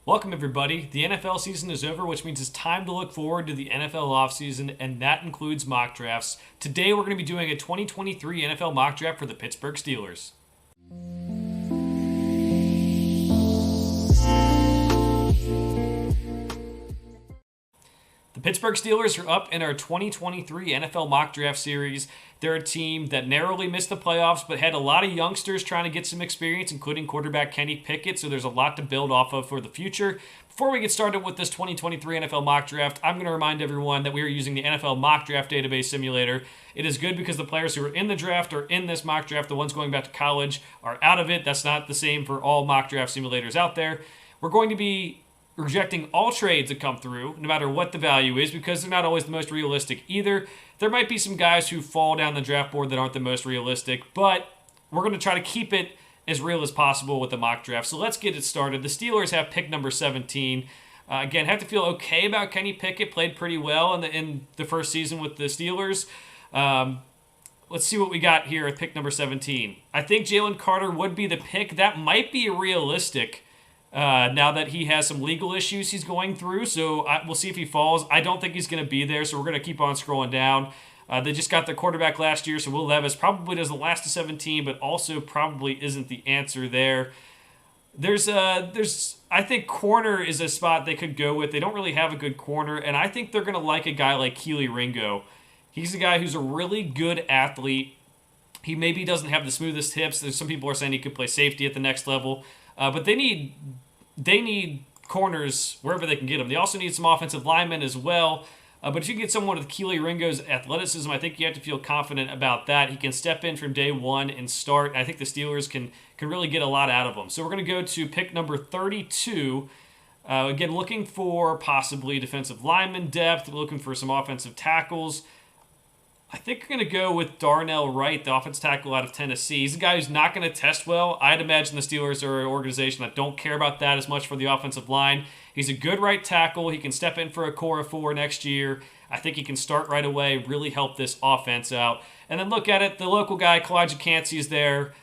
Welcome, everybody. The NFL season is over, which means it's time to look forward to the NFL offseason, and that includes mock drafts. Today, we're going to be doing a 2023 NFL mock draft for the Pittsburgh Steelers. The Pittsburgh Steelers are up in our 2023 NFL mock draft series. They're a team that narrowly missed the playoffs, but had a lot of youngsters trying to get some experience, including quarterback Kenny Pickett, so there's a lot to build off of for the future. Before we get started with this 2023 NFL mock draft, I'm going to remind everyone that we are using the NFL mock draft database simulator. It is good because the players who are in the draft or in this mock draft, the ones going back to college, are out of it. That's not the same for all mock draft simulators out there. We're going to be rejecting all trades that come through, no matter what the value is, because they're not always the most realistic either. There might be some guys who fall down the draft board that aren't the most realistic, but we're going to try to keep it as real as possible with the mock draft. So let's get it started. The Steelers have pick number 17. Again, have to feel okay about Kenny Pickett. Played pretty well in the first season with the Steelers. Let's see what we got here at pick number 17. I think Jalen Carter would be the pick. That might be realistic. Now that he has some legal issues he's going through, so we'll see if he falls. I don't think he's going to be there, so we're going to keep on scrolling down. They just got their quarterback last year, so Will Levis probably doesn't last to 17, but also probably isn't the answer there. I think corner is a spot they could go with. They don't really have a good corner, and I think they're going to like a guy like Keely Ringo. He's a guy who's a really good athlete. He maybe doesn't have the smoothest hips. There's some people are saying he could play safety at the next level, but they need corners wherever they can get them. They also need some offensive linemen as well. But if you can get someone with Keely Ringo's athleticism, I think you have to feel confident about that. He can step in from day one and start. I think the Steelers can really get a lot out of him. So we're going to go to pick number 32. Again, looking for possibly defensive lineman depth, looking for some offensive tackles. I think we're going to go with Darnell Wright, the offensive tackle out of Tennessee. He's a guy who's not going to test well. I'd imagine the Steelers are an organization that don't care about that as much for the offensive line. He's a good right tackle. He can step in for a core of 4 next year. I think he can start right away, really help this offense out. And then look at it, the local guy, Kalijah Cansey, is there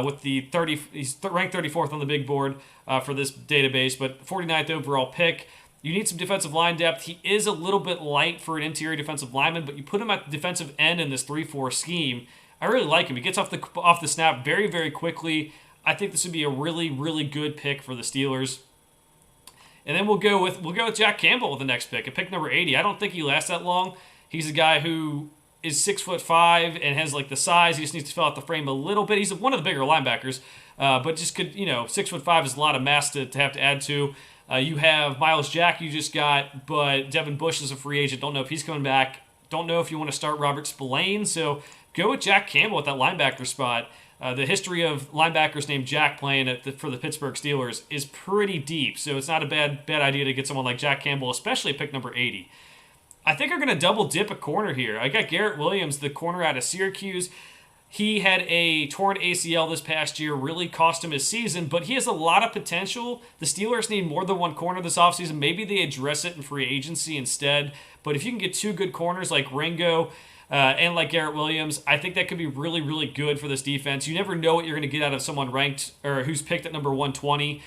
with the 30. He's ranked 34th on the big board for this database, but 49th overall pick. You need some defensive line depth. He is a little bit light for an interior defensive lineman, but you put him at the defensive end in this 3-4 scheme. I really like him. He gets off the snap very, very quickly. I think this would be a really, really good pick for the Steelers. And then we'll go with Jack Campbell with the next pick, at pick number 80. I don't think he lasts that long. He's a guy who is 6'5" and has like the size. He just needs to fill out the frame a little bit. He's one of the bigger linebackers, but just could 6'5" is a lot of mass to have to add to. You have Miles Jack you just got, but Devin Bush is a free agent. Don't know if he's coming back. Don't know if you want to start Robert Spillane. So go with Jack Campbell at that linebacker spot. The history of linebackers named Jack playing for the Pittsburgh Steelers is pretty deep. So it's not a bad idea to get someone like Jack Campbell, especially at pick number 80. I think I'm going to double dip a corner here. I got Garrett Williams, the corner out of Syracuse. He had a torn ACL this past year, really cost him his season, but he has a lot of potential. The Steelers need more than one corner this offseason. Maybe they address it in free agency instead. But if you can get 2 good corners like Ringo and like Garrett Williams, I think that could be really, really good for this defense. You never know what you're going to get out of someone ranked or who's picked at number 120.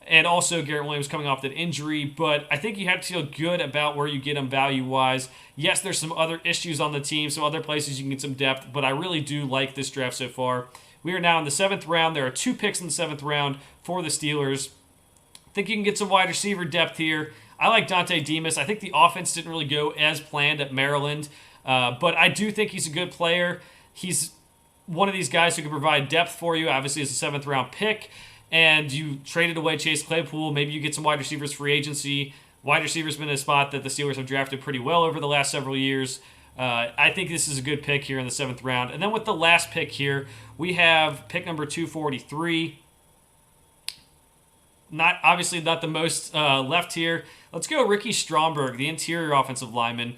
And also Garrett Williams coming off that injury, but I think you have to feel good about where you get him value-wise. Yes, there's some other issues on the team, some other places you can get some depth, but I really do like this draft so far. We are now in the 7th round. There are 2 picks in the 7th round for the Steelers. I think you can get some wide receiver depth here. I like Dante Demas. I think the offense didn't really go as planned at Maryland, but I do think he's a good player. He's one of these guys who can provide depth for you, obviously as a 7th round pick. And you traded away Chase Claypool. Maybe you get some wide receivers free agency. Wide receiver's been a spot that the Steelers have drafted pretty well over the last several years. I think this is a good pick here in the 7th round. And then with the last pick here, we have pick number 243. Obviously not the most left here. Let's go Ricky Stromberg, the interior offensive lineman.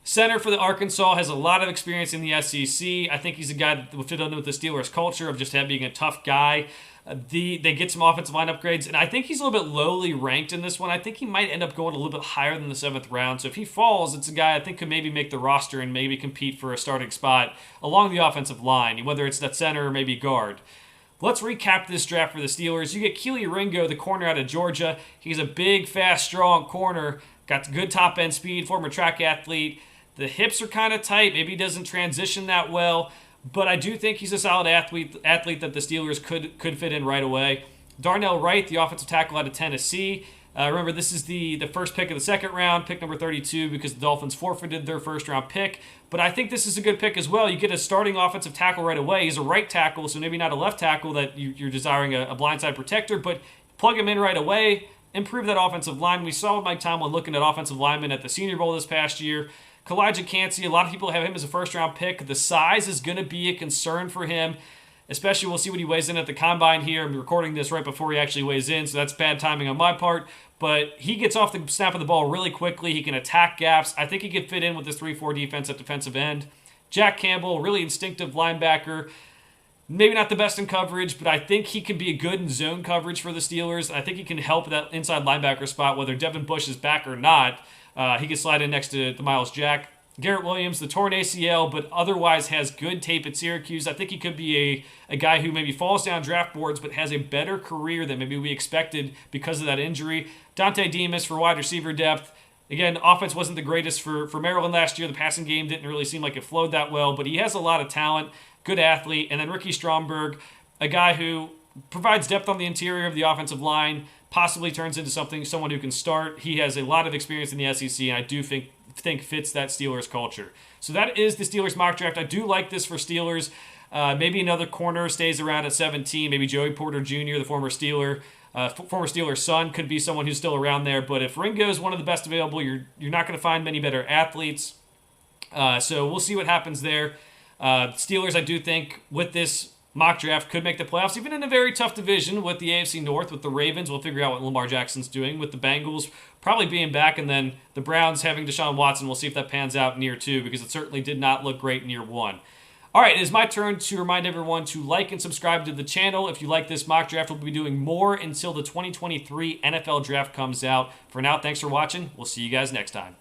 Center for the Arkansas, has a lot of experience in the SEC. I think he's a guy that will fit in with the Steelers culture of just being a tough guy. They get some offensive line upgrades, and I think he's a little bit lowly ranked in this one. I think he might end up going a little bit higher than the 7th round. So if he falls, it's a guy I think could maybe make the roster and maybe compete for a starting spot along the offensive line, whether it's that center or maybe guard. Let's recap this draft for the Steelers. You get Keely Ringo, the corner out of Georgia. He's a big, fast, strong corner. Got good top-end speed, former track athlete. The hips are kind of tight. Maybe he doesn't transition that well. But I do think he's a solid athlete that the Steelers could fit in right away. Darnell Wright, the offensive tackle out of Tennessee. Remember, this is the first pick of the second round, pick number 32, because the Dolphins forfeited their first-round pick. But I think this is a good pick as well. You get a starting offensive tackle right away. He's a right tackle, so maybe not a left tackle that you're desiring a blindside protector, but plug him in right away, improve that offensive line. We saw Mike Tomlin looking at offensive linemen at the Senior Bowl this past year. Kalijah Cansey, a lot of people have him as a first-round pick. The size is going to be a concern for him, especially we'll see what he weighs in at the Combine here. I'm recording this right before he actually weighs in, so that's bad timing on my part. But he gets off the snap of the ball really quickly. He can attack gaps. I think he could fit in with this 3-4 defense at defensive end. Jack Campbell, really instinctive linebacker. Maybe not the best in coverage, but I think he can be good in zone coverage for the Steelers. I think he can help that inside linebacker spot, whether Devin Bush is back or not. He can slide in next to Miles Jack. Garrett Williams, the torn ACL, but otherwise has good tape at Syracuse. I think he could be a guy who maybe falls down draft boards, but has a better career than maybe we expected because of that injury. Dante Demas for wide receiver depth. Again, offense wasn't the greatest for Maryland last year. The passing game didn't really seem like it flowed that well, but he has a lot of talent, good athlete. And then Ricky Stromberg, a guy who provides depth on the interior of the offensive line, possibly turns into someone who can start. He has a lot of experience in the SEC, and I do think fits that Steelers culture. So that is the Steelers mock draft. I do like this for Steelers. Maybe another corner stays around at 17. Maybe Joey Porter Jr., the former Steeler son, could be someone who's still around there. But if Ringo is one of the best available, you're not going to find many better athletes. So we'll see what happens there. Steelers, I do think, with this mock draft could make the playoffs, even in a very tough division with the AFC North, with the Ravens. We'll figure out what Lamar Jackson's doing, with the Bengals probably being back, and then the Browns having Deshaun Watson. We'll see if that pans out in year 2, because it certainly did not look great in year 1. All right, it is my turn to remind everyone to like and subscribe to the channel. If you like this mock draft, we'll be doing more until the 2023 NFL draft comes out. For now, thanks for watching. We'll see you guys next time.